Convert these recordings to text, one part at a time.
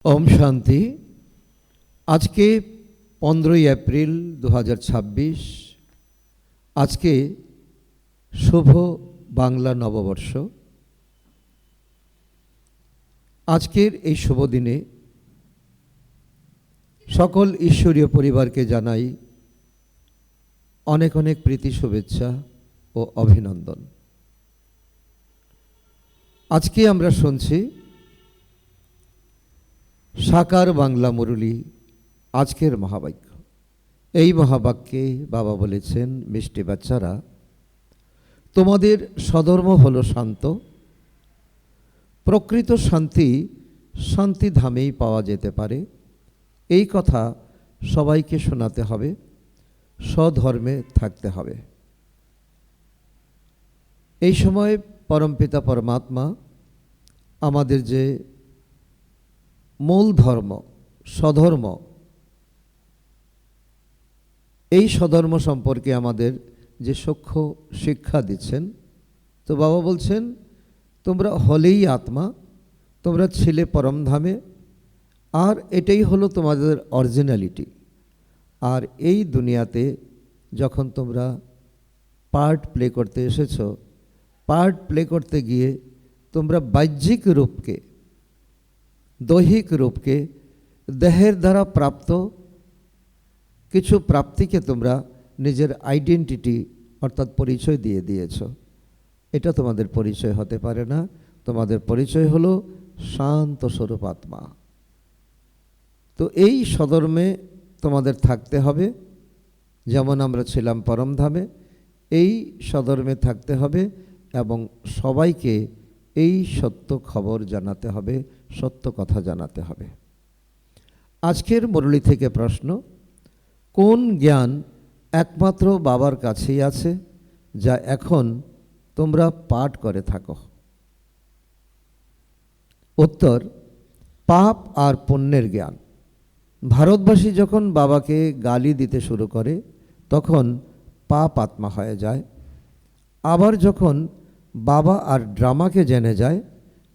ओम शांति। आज के 15 एप्रिल 2026 आज के शुभ बांगला नववर्ष। आजकेर এই शुभ दिने सकल ईश्वरीय परिवार के जानाई अनेक अनेक प्रीति शुभेच्छा और अभिनंदन। आज के आमरा शुनছি साकार बांगला मुरली आजकेर महावाक्य। এই মহাবাক্যে বাবা বলেছেন, মিষ্টি বাচ্চারা, তোমাদের সধর্ম হলো শান্ত। প্রকৃত শান্তি শান্তিধামেই পাওয়া যেতে পারে। এই কথা সবাইকে শোনাতে হবে, স্বধর্মে থাকতে হবে। এই সময় পরমপিতা পরমাত্মা আমাদের যে মূল ধর্ম সধর্ম, এই সধর্ম সম্পর্কে আমাদের যে সূক্ষ্ম শিক্ষা দিচ্ছেন। তো বাবা বলছেন, তোমরা হলেই আত্মা, তোমরা ছিলে পরমধামে, আর এটাই হলো তোমাদের অরিজিনালিটি। আর এই দুনিয়াতে যখন তোমরা পার্ট প্লে করতে এসেছো, পার্ট প্লে করতে গিয়ে তোমরা বাহ্যিক রূপকে, দৈহিক রূপকে, দেহের দ্বারা প্রাপ্ত কিছু প্রাপ্তিকে তোমরা নিজের আইডেন্টিটি অর্থাৎ পরিচয় দিয়ে দিয়েছ। এটা তোমাদের পরিচয় হতে পারে না। তোমাদের পরিচয় হলো শান্ত স্বরূপ আত্মা। তো এই সধর্মে তোমাদের থাকতে হবে, যেমন আমরা ছিলাম পরমধামে, এই সধর্মে থাকতে হবে এবং সবাইকে এই সত্য খবর জানাতে হবে, সত্য কথা জানাতে হবে। আজকের মুরলি থেকে প্রশ্ন, কোন জ্ঞান একমাত্র বাবার কাছেই আছে যা এখন তোমরা পাঠ করে থাকো? উত্তর, পাপ আর পুণ্যের জ্ঞান। ভারতবাসী যখন বাবাকে গালি দিতে শুরু করে তখন পাপ আত্মা হয়ে যায়। আবার যখন বাবা আর ড্রামাকে জেনে যায়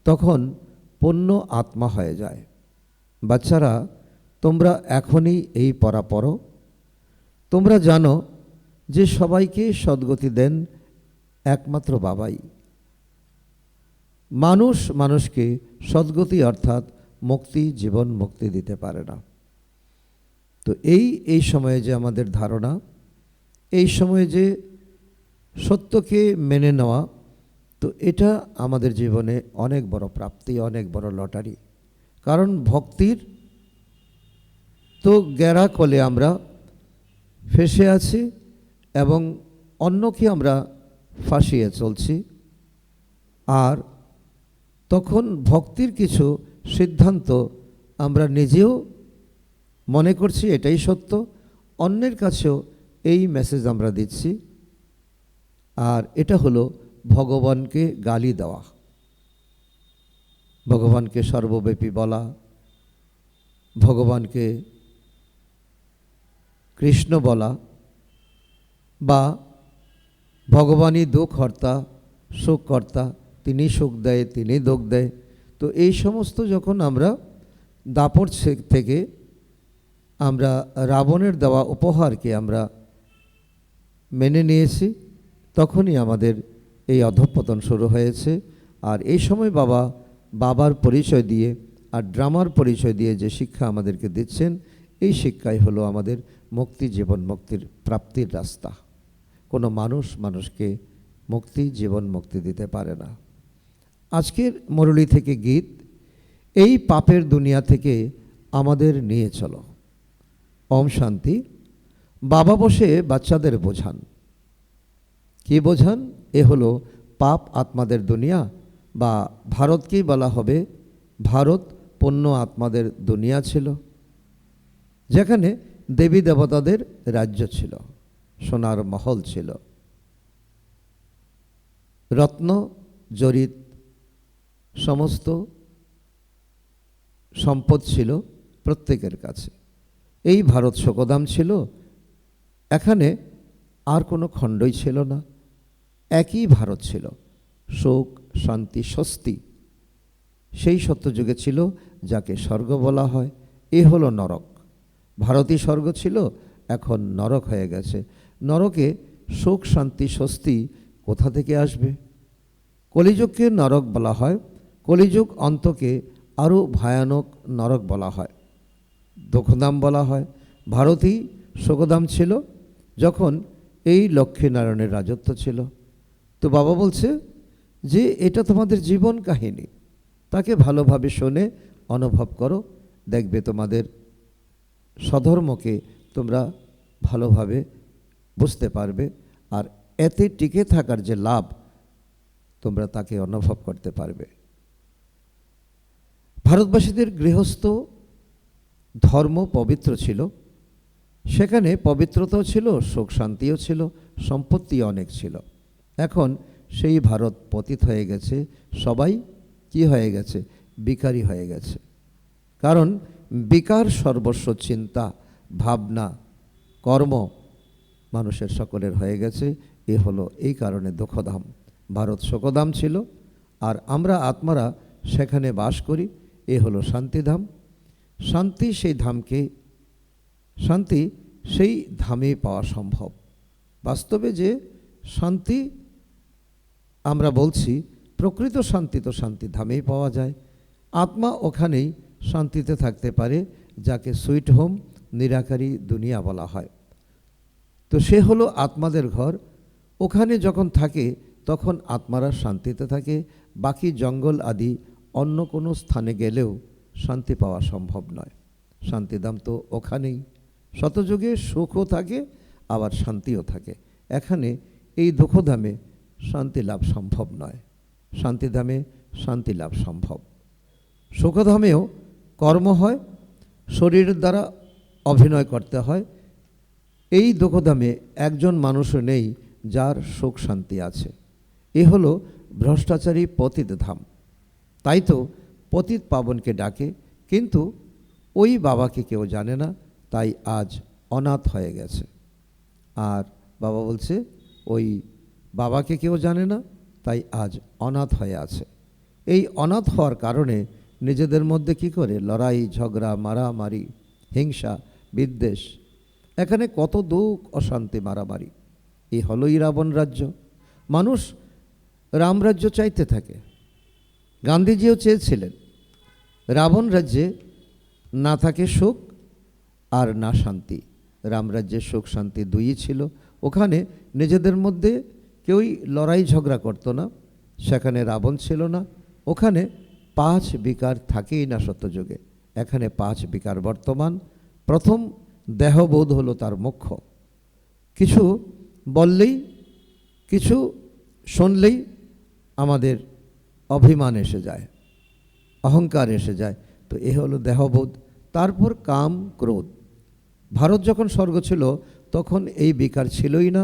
তখন পুণ্য আত্মা হয়ে যায়। বাচ্চারা, তোমরা এখনই এই পড়া পড়ো। তোমরা জানো যে সবাইকে সদ্গতি দেন একমাত্র বাবাই। মানুষ মানুষকে সদ্গতি অর্থাৎ মুক্তি, জীবন মুক্তি দিতে পারে না। তো এই সময়ে যে আমাদের ধারণা, এই সময়ে যে সত্যকে মেনে নেওয়া, তো এটা আমাদের জীবনে অনেক বড় প্রাপ্তি, অনেক বড় লটারি। কারণ ভক্তির তো গেরা কলে আমরা ফেসে আছি এবং অন্যকে আমরা ফাঁসিয়ে চলছি। আর তখন ভক্তির কিছু সিদ্ধান্ত আমরা নিজেও মনে করছি এটাই সত্য, অন্যের কাছেও এই মেসেজ আমরা দিচ্ছি। আর এটা হলো ভগবানকে গালি দেওয়া, ভগবানকে সর্বব্যাপী বলা, ভগবানকে কৃষ্ণ বলা, বা ভগবানই দুঃখহর্তা, সুখকর্তা, তিনি সুখ দেয়, তিনি দুঃখ দেয়। তো এই সমস্ত যখন আমরা দাপট থেকে আমরা রাবণের দেওয়া উপহারকে আমরা মেনে নিয়েছি, তখনই আমাদের এই অধঃপতন শুরু হয়েছে। আর এই সময় বাবার পরিচয় দিয়ে আর ড্রামার পরিচয় দিয়ে যে শিক্ষা আমাদেরকে দিচ্ছেন, এই শিক্ষাই হলো আমাদের মুক্তি, জীবন মুক্তির প্রাপ্তির রাস্তা। কোনো মানুষ মানুষকে মুক্তি, জীবন মুক্তি দিতে পারে না। আজকের মুরলি থেকে গীত, এই পাপের দুনিয়া থেকে আমাদের নিয়ে চলো। ওম শান্তি। বাবা বসে বাচ্চাদের বোঝান। কি বোঝান? এ হলো পাপ আত্মাদের দুনিয়া, বা ভারতকেই বলা হবে ভারত পুণ্য আত্মাদের দুনিয়া ছিল, যেখানে দেবী দেবতাদের রাজ্য ছিল, সোনার মহল ছিল, রত্ন জড়িত সমস্ত সম্পদ ছিল প্রত্যেকের কাছে। এই ভারত শোকদাম ছিল। এখানে আর কোনো খণ্ডই ছিল না, একই ভারত ছিল। সুখ, শান্তি, স্বস্তি সেই সত্যযুগে ছিল, যাকে স্বর্গ বলা হয়, এ হলো নরক। ভারতই স্বর্গ ছিল, এখন নরক হয়ে গেছে। নরকে সুখ শান্তি স্বস্তি কোথা থেকে আসবে? কলিযুগকে নরক বলা হয়। কলিযুগ অন্তকে আরও ভয়ানক নরক বলা হয়, দুঃখধাম বলা হয়। ভারতই শোকধাম ছিল যখন এই লক্ষ্মীনারায়ণের রাজত্ব ছিল। তো বাবা বলছে যে এটা তোমাদের জীবন কাহিনী, তাকে ভালোভাবে শুনে অনুভব করো, দেখবে তোমাদের স্বধর্মকে তোমরা ভালোভাবে বুঝতে পারবে, আর এতে টিকে থাকার যে লাভ তোমরা তাকে অনুভব করতে পারবে। ভারতবাসীদের গৃহস্থ ধর্ম পবিত্র ছিল, সেখানে পবিত্রতাও ছিল, সুখ শান্তিও ছিল, সম্পত্তি অনেক ছিল। এখন সেই ভারত পতিত হয়ে গেছে, সবাই কি হয়ে গেছে? বিকারী হয়ে গেছে। কারণ বিকার সর্বস্ব চিন্তা ভাবনা কর্ম মানুষের সকলের হয়ে গেছে। এ হলো এই কারণে দুঃখধাম। ভারত শোকধাম ছিল, আর আমরা আত্মারা সেখানে বাস করি। এ হলো শান্তিধাম। শান্তি সেই ধামে পাওয়া সম্ভব। বাস্তবে যে শান্তি আমরা বলছি, প্রকৃত শান্তি তো শান্তি ধামেই পাওয়া যায়। আত্মা ওখানেই শান্তিতে থাকতে পারে, যাকে সুইট হোম নিরাকারী দুনিয়া বলা হয়। তো সে হলো আত্মাদের ঘর। ওখানে যখন থাকে তখন আত্মারা শান্তিতে থাকে। বাকি জঙ্গল আদি অন্য কোনো স্থানে গেলেও শান্তি পাওয়া সম্ভব নয়। শান্তিধাম তো ওখানেই। শতযুগে সুখও থাকে, আবার শান্তিও থাকে। এখানে এই দুঃখধামে শান্তি লাভ সম্ভব নয়, শান্তিধামে শান্তি লাভ সম্ভব। সুখধামেও কর্ম হয়, শরীরের দ্বারা অভিনয় করতে হয়। এই দুঃখধামে একজন মানুষও নেই যার সুখ শান্তি আছে। এ হলো ভ্রষ্টাচারী পতিত ধাম। তাই তো পতিত পাবনকে ডাকে, কিন্তু ওই বাবাকে কেউ জানে না, তাই আজ অনাথ হয়ে গেছে। আর বাবা বলছে ওই বাবাকে কেউ জানে না, তাই আজ অনাথ হয়ে আছে। এই অনাথ হওয়ার কারণে নিজেদের মধ্যে কি করে লড়াই ঝগড়া মারামারি হিংসা বিদ্বেষ, এখানে কত দুঃখ অশান্তি মারামারি। এই হলোই রাবণ রাজ্য। মানুষ রামরাজ্য চাইতে থাকে। গান্ধীজিও চেয়েছিলেন রাবণ রাজ্যে না থাকে সুখ আর না শান্তি। রামরাজ্যে সুখ শান্তি দুইই ছিল। ওখানে নিজেদের মধ্যে কেউই লড়াই ঝগড়া করতো না, সেখানে রাবণ ছিল না। ওখানে 5 বিকার থাকেই না সত্যযুগে। এখানে 5 বিকার বর্তমান। প্রথম দেহবোধ হলো তার মুখ্য। কিছু বললেই কিছু শুনলেই আমাদের অভিমান এসে যায়, অহংকার এসে যায়। তো এ হলো দেহবোধ। তারপর কাম ক্রোধ। ভারত যখন স্বর্গ ছিল তখন এই বিকার ছিলই না।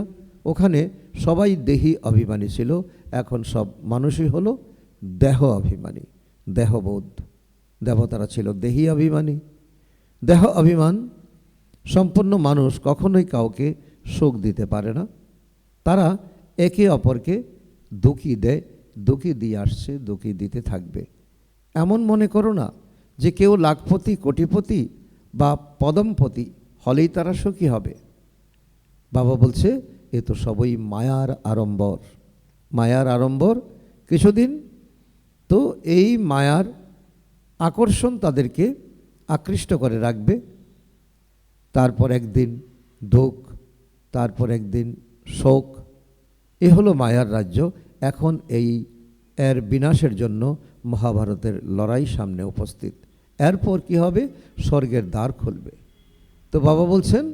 ওখানে সবাই দেহি অভিমানী ছিল। এখন সব মানুষই হলো দেহ অভিমানী, দেহবোধ। দেবতারা ছিল দেহি অভিমানী। দেহ অভিমান সম্পন্ন মানুষ কখনোই কাউকে সুখ দিতে পারে না। তারা একে অপরকে দুঃখী দেয়, দুঃখী দিয়ে আসছে, দুঃখী দিতে থাকবে। এমন মনে করো না যে কেউ লাখপতি কোটিপতি বা পদমপতি হলেই তারা সুখী হবে। বাবা বলছে এ তো সবই মায়ার আড়ম্বর। মায়ার আড়ম্বর কিছুদিন, তো এই মায়ার আকর্ষণ তাদেরকে আকৃষ্ট করে রাখবে। তারপর একদিন দুঃখ, তারপর একদিন শোক। এ হলো মায়ার রাজ্য। এখন এর বিনাশের জন্য মহাভারতের লড়াই সামনে উপস্থিত। এরপর কি হবে? স্বর্গের দ্বার খুলবে। তো বাবা বলছেন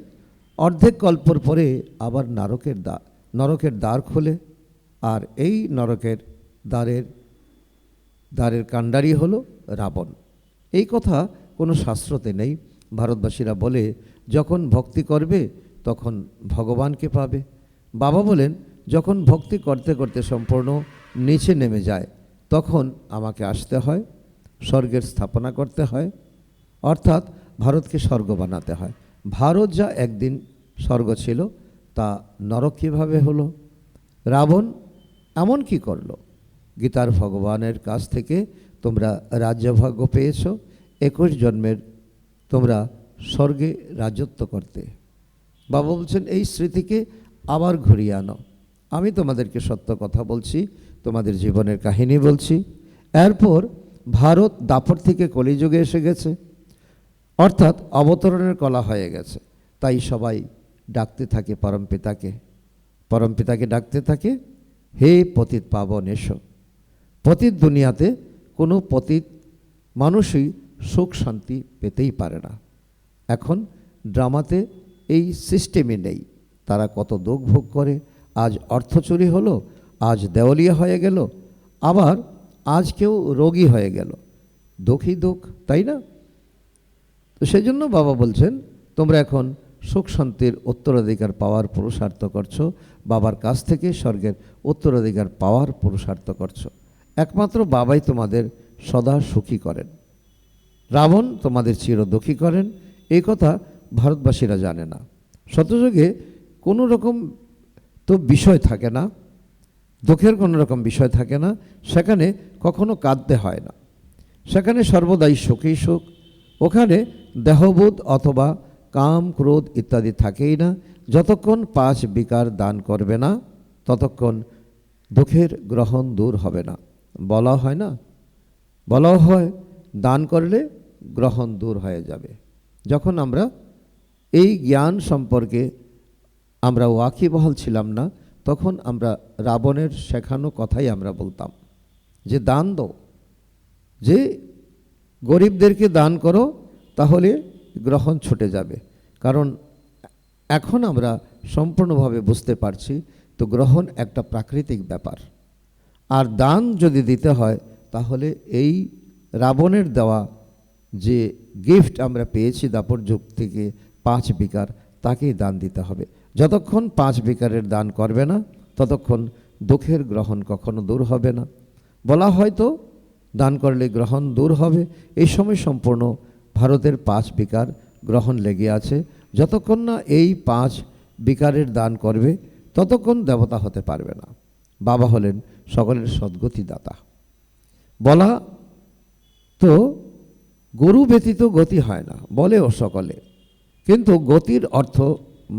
অর্ধেক কল্পর পরে আবার নরকের দ্বার খোলে। আর এই নরকের দ্বারের কাণ্ডারি হলো রাবণ। এই কথা কোনো শাস্ত্রতে নেই। ভারতবাসীরা বলে যখন ভক্তি করবে তখন ভগবানকে পাবে। বাবা বলেন যখন ভক্তি করতে করতে সম্পূর্ণ নিচে নেমে যায় তখন আমাকে আসতে হয়, স্বর্গের স্থাপনা করতে হয়, অর্থাৎ ভারতকে স্বর্গ বানাতে হয়। ভারত যা একদিন স্বর্গ ছিল তা নরক কীভাবে হলো? রাবণ এমন কি করলো? গীতার ভগবানের কাছ থেকে তোমরা রাজ্যভাগ্য পেয়েছ, 21 জন্মের তোমরা স্বর্গে রাজত্ব করতে। বাবা বলছেন এই স্মৃতিকে আবার ঘুরিয়ে আনো। আমি তোমাদেরকে সত্য কথা বলছি, তোমাদের জীবনের কাহিনী বলছি। এরপর ভারত দাপর থেকে কলিযুগে এসে গেছে, অর্থাৎ অবতরণের কলা হয়ে গেছে। তাই সবাই ডাকতে থাকে পরমপিতাকে, পরমপিতাকে ডাকতে থাকে, হে পতিত পাবন এসো। পতিত দুনিয়াতে কোনো পতিত মানুষই সুখ শান্তি পেতেই পারে না। এখন ড্রামাতে এই সিস্টেমই নেই। তারা কত দুঃখ ভোগ করে, আজ অর্থ চুরি হলো, আজ দেওয়ালিয়া হয়ে গেল, আবার আজ কেউ রোগী হয়ে গেল। দুঃখই দুঃখ, তাই না? তো সেই জন্য বাবা বলছেন তোমরা এখন সুখ শান্তির উত্তরাধিকার পাওয়ার পুরুষার্থ করছো, বাবার কাছ থেকে স্বর্গের উত্তরাধিকার পাওয়ার পুরুষার্থ করছো। একমাত্র বাবাই তোমাদের সদা সুখী করেন, রাবণ তোমাদের চির দুঃখী করেন। এই কথা ভারতবাসীরা জানে না। শতযুগে কোনো রকম তো বিষয় থাকে না, দুঃখের কোনো রকম বিষয় থাকে না, সেখানে কখনো কাঁদতে হয় না, সেখানে সর্বদাই সুখেই সুখ। ওখানে দেহবোধ অথবা কাম ক্রোধ ইত্যাদি থাকেই না। যতক্ষণ 5 বিকার দান করবে না ততক্ষণ দুঃখের গ্রহণ দূর হবে না। বলা হয় না, বলা হয় দান করলে গ্রহণ দূর হয়ে যাবে। যখন আমরা এই জ্ঞান সম্পর্কে আমরা ওয়াকিবহাল ছিলাম না, তখন আমরা রাবণের শেখানো কথাই আমরা বলতাম যে দান দাও, যে গরিবদেরকে দান করো, তাহলে গ্রহণ ছুটে যাবে। কারণ এখন আমরা সম্পূর্ণভাবে বুঝতে পারছি তো গ্রহণ একটা প্রাকৃতিক ব্যাপার। আর দান যদি দিতে হয় তাহলে এই রাবণের দেওয়া যে গিফট আমরা পেয়েছি দাপর যুগ থেকে 5 বিকার, তাকেই দান দিতে হবে। যতক্ষণ 5 বিকারের দান করবে না ততক্ষণ দুঃখের গ্রহণ কখনো দূর হবে না। বলা হয় তো দান করলে গ্রহণ দূর হবে। এই সময় সম্পূর্ণ ভারতের 5 বিকার গ্রহণ লেগে আছে। যতক্ষণ না এই 5 বিকারের দান করবে ততক্ষণ দেবতা হতে পারবে না। বাবা হলেন সকলের সদ্গতি দাতা। বলা তো গরু ব্যতীত গতি হয় না, বলেও সকলে, কিন্তু গতির অর্থ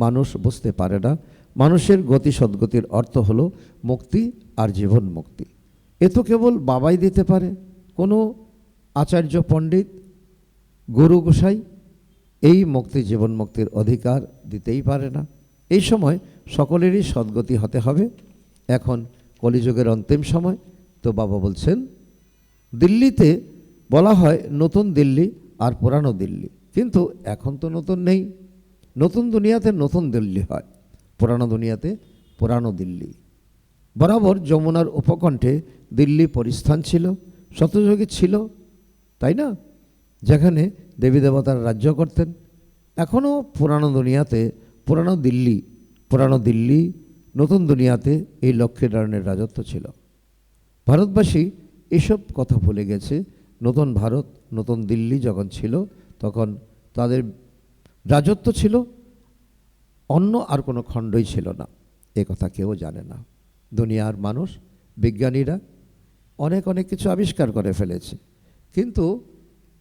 মানুষ বুঝতে পারে না। মানুষের গতি সদ্গতির অর্থ হলো মুক্তি আর জীবন মুক্তি। এ তো কেবল বাবাই দিতে পারে, কোনো আচার্য পণ্ডিত গুরু গোসাই এই মুক্তি জীবন মুক্তির অধিকার দিতেই পারে না। এই সময় সকলেরই সদ্গতি হতে হবে। এখন কলিযুগের অন্তিম সময়। তো বাবা বলছেন দিল্লিতে বলা হয় নতুন দিল্লি আর পুরানো দিল্লি, কিন্তু এখন তো নতুন নেই। নতুন দুনিয়াতে নতুন দিল্লি হয়, পুরানো দুনিয়াতে পুরানো দিল্লি। বরাবর যমুনার উপকণ্ঠে দিল্লি পরিস্থান ছিল, শতযুগে ছিল, তাই না? যেখানে দেবী দেবতার রাজ্য করতেন। এখনও পুরানো দুনিয়াতে পুরানো দিল্লি, নতুন দুনিয়াতে এই লক্ষ্মীনারায়ণের রাজত্ব ছিল। ভারতবাসী এসব কথা ভুলে গেছে। নতুন ভারত, নতুন দিল্লি যখন ছিল তখন তাদের রাজত্ব ছিল, অন্য আর কোনো খণ্ডই ছিল না। এ কথা কেউ জানে না। দুনিয়ার মানুষ, বিজ্ঞানীরা অনেক অনেক কিছু আবিষ্কার করে ফেলেছে, কিন্তু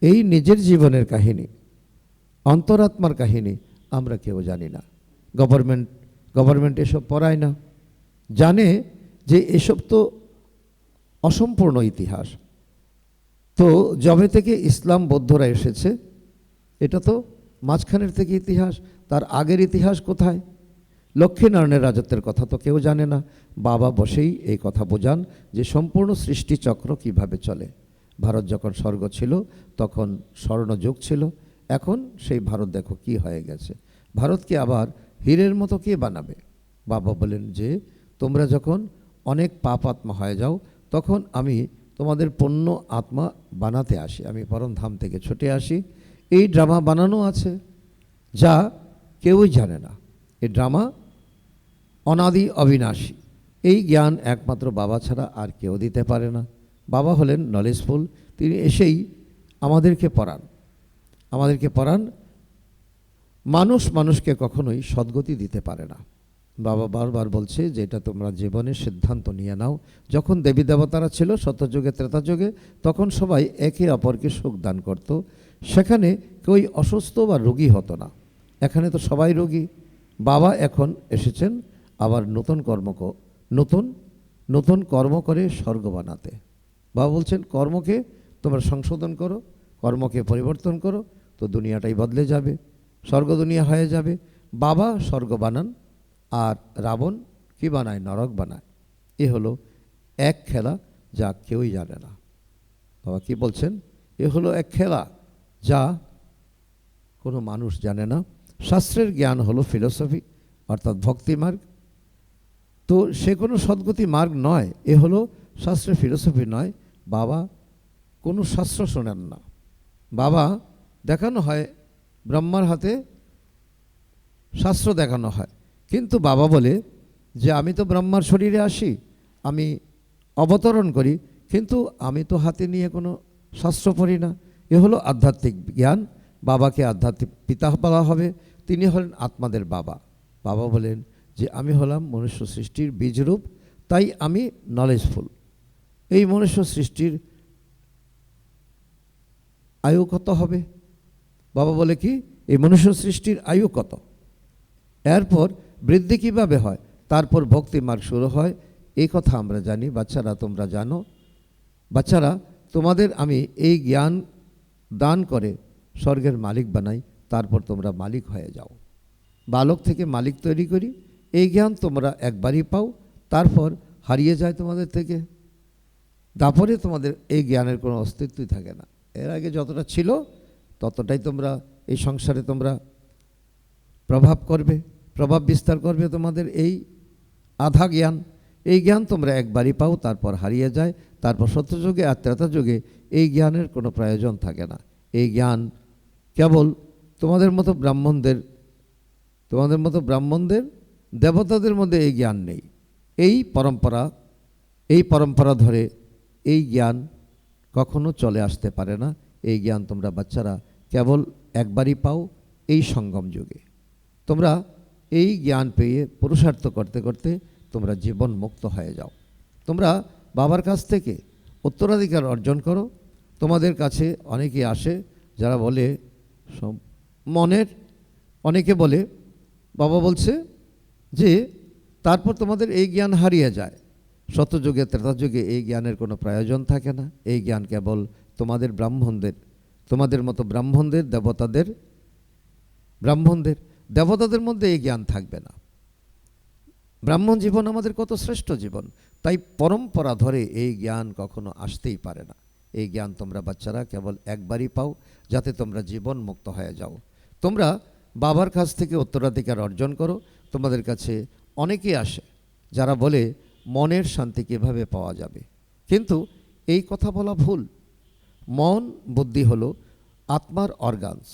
এই নিজের জীবনের কাহিনী, অন্তরাত্মার কাহিনী আমরা কেউ জানি না। গভর্নমেন্ট এসব পড়ায় না, জানে যে এসব তো অসম্পূর্ণ ইতিহাস। তো যবে থেকে ইসলাম বৌদ্ধরা এসেছে এটা তো মাঝখানের থেকে ইতিহাস, তার আগের ইতিহাস কোথায়? লক্ষ্মীনারায়ণের রাজত্বের কথা তো কেউ জানে না। বাবা বসেই এই কথা বোঝান যে সম্পূর্ণ সৃষ্টিচক্র কিভাবে চলে। ভারত যখন স্বর্গ ছিল তখন স্বর্ণযুগ ছিল, এখন সেই ভারত দেখো কি হয়ে গেছে। ভারতকে আবার হীরের মতো কে বানাবে? বাবা বলেন যে তোমরা যখন অনেক পাপ আত্মা হয়ে যাও তখন আমি তোমাদের পূর্ণ আত্মা বানাতে আসি, আমি পরম ধাম থেকে ছুটে আসি। এই ড্রামা বানানো আছে যা কেউই জানে না। এই ড্রামা অনাদি অবিনাশী। এই জ্ঞান একমাত্র বাবা ছাড়া আর কেউ দিতে পারে না। বাবা হলেন নলেজফুল, তিনি এসেই আমাদেরকে পড়ান। মানুষকে কখনোই সদ্গতি দিতে পারে না। বাবা বারবার বলছে যে এটা তোমরা জীবনের সিদ্ধান্ত নিয়ে নাও। যখন দেবী দেবতারা ছিল সত্যযুগে ত্রেতাযুগে, তখন সবাই একে অপরকে সুখ দান করত। সেখানে কেউ অসুস্থ বা রোগী হতো না। এখানে তো সবাই রোগী। বাবা এখন এসেছেন আবার নতুন নতুন কর্ম করে স্বর্গ বানাতে। বাবা বলছেন কর্মকে তোমরা সংশোধন করো, কর্মকে পরিবর্তন করো, তো দুনিয়াটাই বদলে যাবে, স্বর্গ দুনিয়া হয়ে যাবে। বাবা স্বর্গ বানান আর রাবণ কি বানায়? নরক বানায়। এ হলো এক খেলা যা কেউই জানে না। বাবা কি বলছেন? এ হলো এক খেলা যা কোনো মানুষ জানে না। শাস্ত্রের জ্ঞান হলো ফিলোসফি, অর্থাৎ ভক্তি মার্গ। তো সে কোনো সদ্গতি মার্গ নয়, এ হলো শাস্ত্রের ফিলোসফি নয়। বাবা কোনো শাস্ত্র শোনেন না। বাবা দেখানো হয়, ব্রহ্মার হাতে শাস্ত্র দেখানো হয়, কিন্তু বাবা বলে যে আমি তো ব্রহ্মার শরীরে আসি, আমি অবতরণ করি, কিন্তু আমি তো হাতে নিয়ে কোনো শাস্ত্র পড়ি না। এ হলো আধ্যাত্মিক জ্ঞান। বাবাকে আধ্যাত্মিক পিতা বলা হবে, তিনি হলেন আত্মাদের বাবা। বাবা বলেন যে আমি হলাম মনুষ্য সৃষ্টির বীজরূপ, তাই আমি নলেজফুল। এই মনুষ্য সৃষ্টির আয়ু কত হবে? বাবা বলে কি এই মনুষ্য সৃষ্টির আয়ু কত, এরপর বৃদ্ধি কিভাবে হয়, তারপর ভক্তি মার্গ শুরু হয়। এই কথা আমরা জানি। বাচ্চারা তোমরা জানো, বাচ্চারা তোমাদের আমি এই জ্ঞান দান করে স্বর্গের মালিক বানাই, তারপর তোমরা মালিক হয়ে যাও। বালক থেকে মালিক তৈরি করি। এই জ্ঞান তোমরা একবারই পাও, তারপর হারিয়ে যায় তোমাদের থেকে। তারপরে তোমাদের এই জ্ঞানের কোনো অস্তিত্বই থাকে না। এর আগে যতটা ছিল ততটাই তোমরা এই সংসারে তোমরা প্রভাব বিস্তার করবে। তোমাদের এই আধা জ্ঞান, এই জ্ঞান তোমরা একবারই পাও, তারপর হারিয়ে যায়। তারপর সত্যযুগে আর ত্রেতা যুগে এই জ্ঞানের কোনো প্রয়োজন থাকে না। এই জ্ঞান কেবল তোমাদের মতো ব্রাহ্মণদের দেবতাদের মধ্যে এই জ্ঞান নেই। এই পরম্পরা ধরে এই জ্ঞান কখনো চলে আসতে পারে না। এই জ্ঞান তোমরা বাচ্চারা কেবল একবারই পাও, এই সঙ্গম যুগে। তোমরা এই জ্ঞান পেয়ে পুরুষার্থ করতে করতে তোমরা জীবন মুক্ত হয়ে যাও। তোমরা বাবার কাছ থেকে উত্তরাধিকার অর্জন করো। তোমাদের কাছে অনেকে আসে যারা বলে অনেকে বলে, বাবা বলছে যে তারপর তোমাদের এই জ্ঞান হারিয়ে যায়। সত্যযুগে ত্রেতাযুগে এই জ্ঞানের কোনো প্রয়োজন থাকে না। এই জ্ঞান কেবল তোমাদের মতো দেবতাদের মধ্যে এই জ্ঞান থাকবে না। ব্রাহ্মণ জীবন আমাদের কত শ্রেষ্ঠ জীবন, তাই পরম্পরা ধরে এই জ্ঞান কখনো আসতেই পারে না। এই জ্ঞান তোমরা বাচ্চারা কেবল একবারই পাও, যাতে তোমরা জীবন মুক্ত হয়ে যাও। তোমরা বাবার কাছ থেকে উত্তরাধিকার অর্জন করো। তোমাদের কাছে অনেকে আসে যারা বলে মনের শান্তি কীভাবে পাওয়া যাবে, কিন্তু এই কথা বলা ভুল। মন বুদ্ধি হলো আত্মার অর্গানস।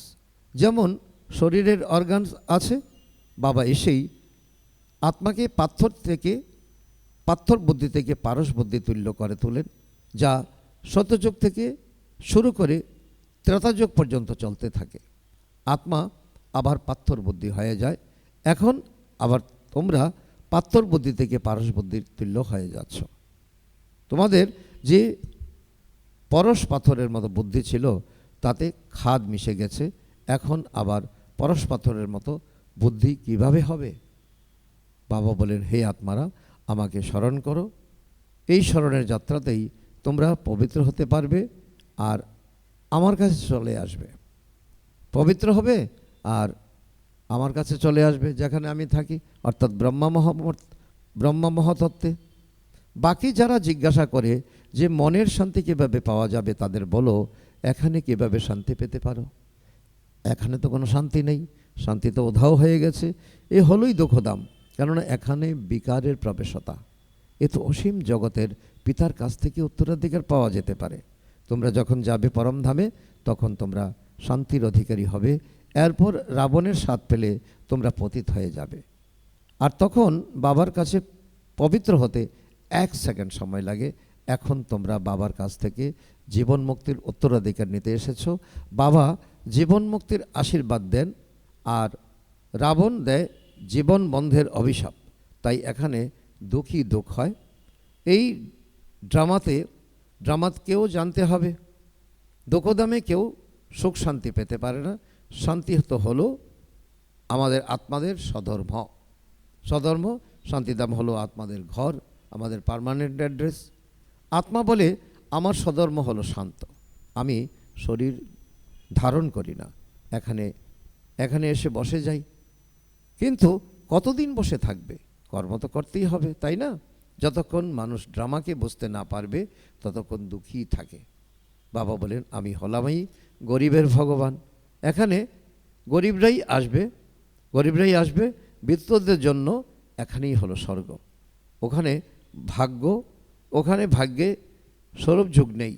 যেমন শরীরের অর্গানস আছে, বাবা এসেই আত্মাকে পাথর বুদ্ধি থেকে পারস বুদ্ধি তুল্য করে তোলেন, যা সত্যযুগ থেকে শুরু করে ত্রেতাযুগ পর্যন্ত চলতে থাকে। আত্মা আবার পাথর বুদ্ধি হয়ে যায়। এখন আবার তোমরা পাথর বুদ্ধি থেকে পারস বুদ্ধির তুল্য হয়ে যাচ্ছ। তোমাদের যে পরশ পাথরের মতো বুদ্ধি ছিল তাতে খাদ মিশে গেছে, এখন আবার পরশ পাথরের মতো বুদ্ধি কিভাবে হবে? বাবা বলেন, হে আত্মারা, আমাকে স্মরণ করো। এই স্মরণের যাত্রাতেই তোমরা পবিত্র হতে পারবে আর আমার কাছে চলে আসবে। পবিত্র হবে আর আমার কাছে চলে আসবে, যেখানে আমি থাকি, অর্থাৎ ব্রহ্মা মহাতত্ত্বে। বাকি যারা জিজ্ঞাসা করে যে মনের শান্তি কীভাবে পাওয়া যাবে, তাদের বলো এখানে কীভাবে শান্তি পেতে পারো? এখানে তো কোনো শান্তি নেই, শান্তি তো উধাও হয়ে গেছে। এ হলোই দুঃখদাম, কেননা এখানে বিকারের প্রবেশতা। এ তো অসীম জগতের পিতার কাছ থেকে উত্তরাধিকার পাওয়া যেতে পারে। তোমরা যখন যাবে পরমধামে, তখন তোমরা শান্তির অধিকারী হবে। এরপর রাবণের স্বাদ পেলে তোমরা পতিত হয়ে যাবে। আর তখন বাবার কাছে পবিত্র হতে 1 সেকেন্ড সময় লাগে। এখন তোমরা বাবার কাছ থেকে জীবন মুক্তির উত্তরাধিকার নিতে এসেছো। বাবা জীবন মুক্তির আশীর্বাদ দেন আর রাবণ দেয় জীবন বন্ধের অভিশাপ। তাই এখানে দুঃখী দুঃখ হয়। এই ড্রামাতেও জানতে হবে, দুঃখদামে কেউ সুখ শান্তি পেতে পারে না। শান্তি তো হলো আমাদের আত্মাদের স্বধর্ম। স্বধর্ম শান্তিধাম হলো আত্মাদের ঘর, আমাদের পার্মানেন্ট অ্যাড্রেস। আত্মা বলে আমার স্বধর্ম হলো শান্ত, আমি শরীর ধারণ করি না, এখানে এসে বসে যাই। কিন্তু কতদিন বসে থাকবে? কর্ম তো করতেই হবে, তাই না? যতক্ষণ মানুষ ড্রামাকে বুঝতে না পারবে ততক্ষণ দুঃখী থাকে। বাবা বলেন আমি হলামই গরিবের ভগবান। এখানে গরিবরাই আসবে, বিত্তদের জন্য এখানেই হলো স্বর্গ। ওখানে ভাগ্যে স্বরূপ যুগ নেই।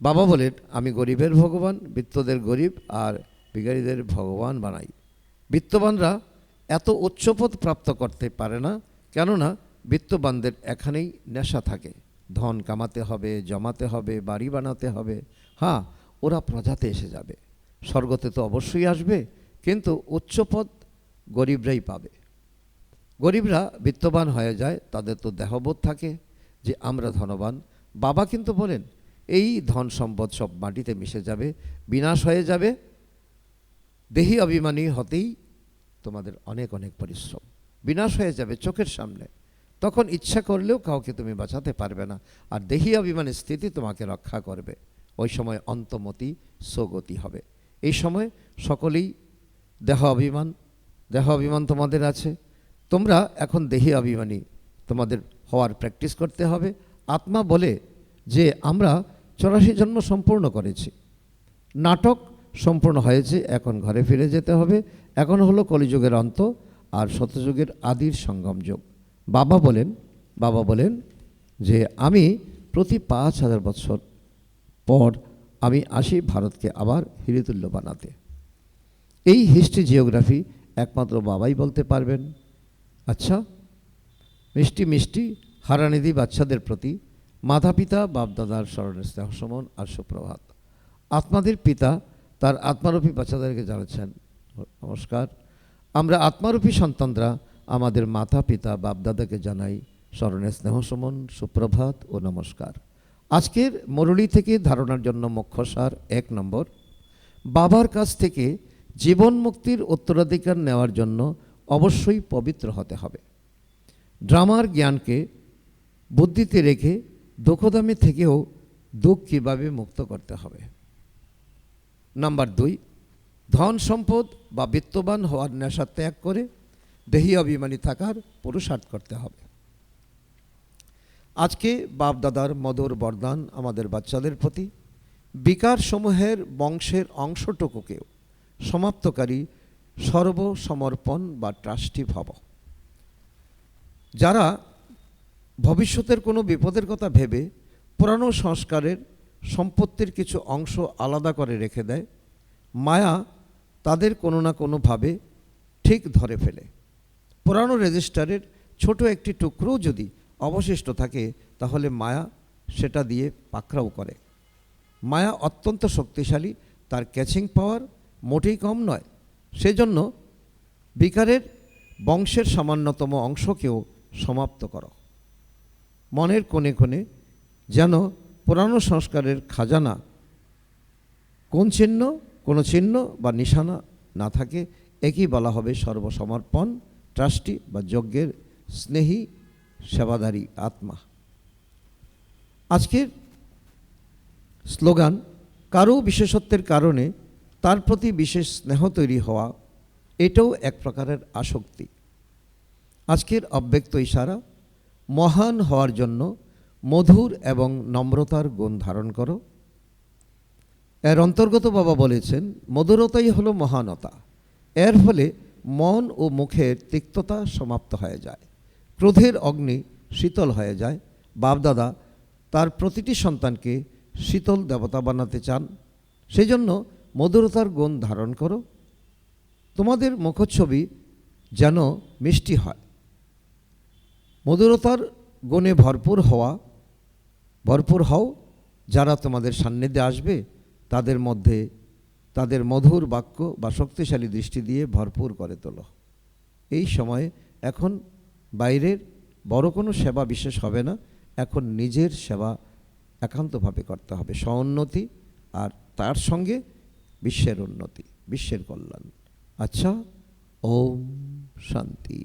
বাবা বলেন আমি গরিবের ভগবান, বিত্তদের গরিব আর ভিখারীদের ভগবান বানাই। বিত্তবানরা এত উচ্চপদ প্রাপ্ত করতে পারে না, কেননা বিত্তবানদের এখানেই নেশা থাকে। ধন কামাতে হবে, জমাতে হবে, বাড়ি বানাতে হবে। হ্যাঁ, ওরা প্রজাতে এসে যাবে, স্বর্গতে তো অবশ্যই আসবে, কিন্তু উচ্চপদ গরিবরাই পাবে। গরিবরা বিত্তবান হয়ে যায়, তাদের তো দেহবোধ থাকে যে আমরা ধনবান। বাবা কিন্তু বলেন এই ধন সম্পদ সব মাটিতে মিশে যাবে, বিনাশ হয়ে যাবে। দেহি অভিমানী হতেই তোমাদের অনেক অনেক পরিশ্রম, বিনাশ হয়ে যাবে চোখের সামনে। তখন ইচ্ছা করলেও কাউকে তুমি বাঁচাতে পারবে না, আর দেহি অভিমানের স্থিতি তোমাকে রক্ষা করবে। ওই সময় অন্তমতি সগতি হবে। এই সময় সকলেই দেহ অভিমান তোমাদের আছে। তোমরা এখন দেহি অভিমানী, তোমাদের হওয়ার প্র্যাকটিস করতে হবে। আত্মা বলে যে আমরা 84 জন্ম সম্পূর্ণ করেছি, নাটক সম্পূর্ণ হয়েছে, এখন ঘরে ফিরে যেতে হবে। এখন হলো কলিযুগের অন্ত আর সত্যযুগের আদির সঙ্গম যুগ। বাবা বলেন যে আমি প্রতি 5000 বছর পর আমি আসি ভারতকে আবার হিরিতুল্য বানাতে। এই হিস্ট্রি জিওগ্রাফি একমাত্র বাবাই বলতে পারবেন। আচ্ছা, মিষ্টি হারানিধি বাচ্চাদের প্রতি মাতা পিতা বাপদাদার স্মরণের স্নেহ সমন আর সুপ্রভাত। আত্মাদের পিতা তার আত্মারূপী বাচ্চাদেরকে জানাচ্ছেন নমস্কার। আমরা আত্মারূপী সন্তানরা আমাদের মাতা পিতা বাপদাদাকে জানাই স্মরণের স্নেহ সমন, সুপ্রভাত ও নমস্কার। আজকের মুরলী থেকে ধারণার জন্য মুখ্য সার 1 নম্বর, বাবার কাছ থেকে জীবন মুক্তির উত্তরাধিকার নেওয়ার জন্য অবশ্যই পবিত্র হতে হবে। ড্রামার জ্ঞানকে বুদ্ধিতে রেখে দুঃখদামে থেকেও দুঃখ কীভাবে মুক্ত করতে হবে। নাম্বার 2, ধন সম্পদ বা বিত্তবান হওয়ার নেশা ত্যাগ করে দেহি অভিমানী থাকার পুরুষার্থ করতে হবে। আজকে বাপ দাদার মধুর বরদান আমাদের বাচ্চাদের প্রতি বিকার সমূহের বংশের অংশটুকুকেও সমাপ্তকারী সর্বসমর্পণ বা ট্রাস্টি ভব। যারা ভবিষ্যতের কোনো বিপদের কথা ভেবে পুরানো সংস্কারের সম্পত্তির কিছু অংশ আলাদা করে রেখে দেয়, মায়া তাদের কোনো না কোনোভাবে ঠিক ধরে ফেলে। পুরানো রেজিস্টারের ছোট একটি টুকরোও যদি অবশিষ্ট থাকে তাহলে মায়া সেটা দিয়ে পাকড়াও করে। মায়া অত্যন্ত শক্তিশালী, তার ক্যাচিং পাওয়ার মোটেই কম নয়। সেজন্য বিকারের বংশের সামান্যতম অংশকেও সমাপ্ত করো। মনের কোণে কোণে যেন পুরানো সংস্কারের খাজানা কোনো চিহ্ন বা নিশানা না থাকে। একই বলা হবে সর্বসমর্পণ, ট্রাস্টি বা যজ্ঞের স্নেহী সেবাদারী আত্মা। আজকের স্লোগান, কারো বিশেষত্বের কারণে তার প্রতি বিশেষ স্নেহ তৈরি হওয়া, এটাও এক প্রকারের আসক্তি। আজকের অব্যক্ত ইশারা, মহান হওয়ার জন্য মধুর এবং নম্রতার গুণ ধারণ করো। এর অন্তর্গত বাবা বলেছেন মধুরতাই হলো মহানতা। এর ফলে মন ও মুখের তিক্ততা সমাপ্ত হয়ে যায়, ক্রোধের অগ্নি শীতল হয়ে যায়। বাপদাদা তার প্রতিটি সন্তানকে শীতল দেবতা বানাতে চান। সেই জন্য মধুরতার গুণ ধারণ করো। তোমাদের মুখচ্ছবি যেন মিষ্টি হয়। মধুরতার গুণে ভরপুর হও। যারা তোমাদের সান্নিধ্যে আসবে তাদের মধ্যে তাদের মধুর বাক্য বা শক্তিশালী দৃষ্টি দিয়ে ভরপুর করে তোলো। এই সময়ে এখন বাইরের বড় কোনো সেবা বিশেষ হবে না, এখন নিজের সেবা একান্তভাবে করতে হবে। স্বউন্নতি আর তার সঙ্গে বিশ্বের উন্নতি, বিশ্বের কল্যাণ। আচ্ছা, ওম শান্তি।